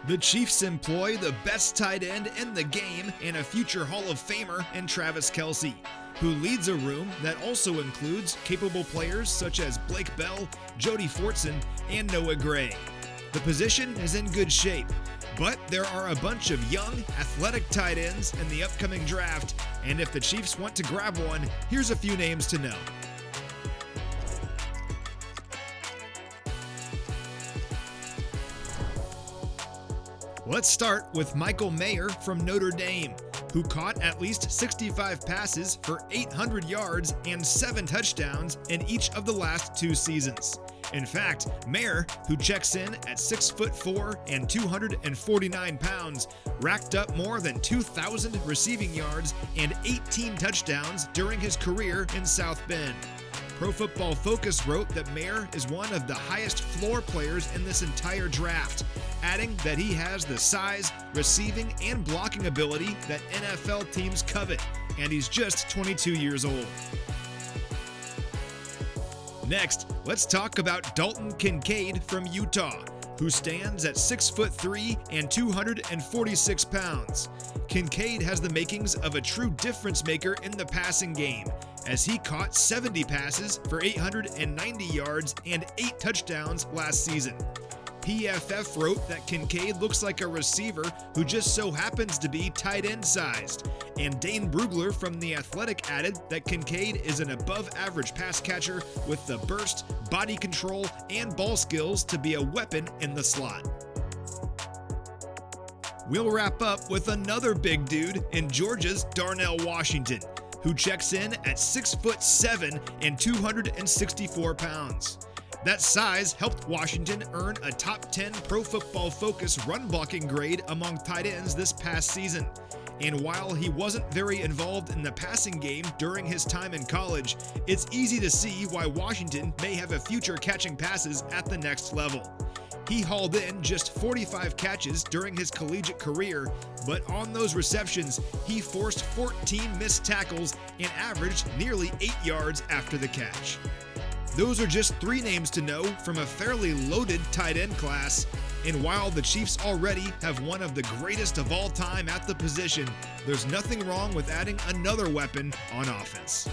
The Chiefs employ the best tight end in the game and a future Hall of Famer in Travis Kelce, who leads a room that also includes capable players such as Blake Bell, Jody Fortson, and Noah Gray. The position is in good shape, but there are a bunch of young, athletic tight ends in the upcoming draft, and if the Chiefs want to grab one, here's a few names to know. Let's start with Michael Mayer from Notre Dame, who caught at least 65 passes for 800 yards and 7 touchdowns in each of the last 2 seasons. In fact, Mayer, who checks in at 6'4" and 249 pounds, racked up more than 2,000 receiving yards and 18 touchdowns during his career in South Bend. Pro Football Focus wrote that Mayer is one of the highest floor players in this entire draft, adding that he has the size, receiving, and blocking ability that NFL teams covet, and he's just 22 years old. Next, let's talk about Dalton Kincaid from Utah, who stands at 6'3" and 246 pounds. Kincaid has the makings of a true difference maker in the passing game, as he caught 70 passes for 890 yards and 8 touchdowns last season. PFF wrote that Kincaid looks like a receiver who just so happens to be tight end sized, and Dane Brugler from The Athletic added that Kincaid is an above average pass catcher with the burst, body control, and ball skills to be a weapon in the slot. We'll wrap up with another big dude in Georgia's Darnell Washington, who checks in at 6'7" and 264 pounds. That size helped Washington earn a top 10 Pro Football Focus run blocking grade among tight ends this past season. And while he wasn't very involved in the passing game during his time in college, it's easy to see why Washington may have a future catching passes at the next level. He hauled in just 45 catches during his collegiate career, but on those receptions, he forced 14 missed tackles and averaged nearly 8 yards after the catch. Those are just 3 names to know from a fairly loaded tight end class, and while the Chiefs already have one of the greatest of all time at the position, there's nothing wrong with adding another weapon on offense.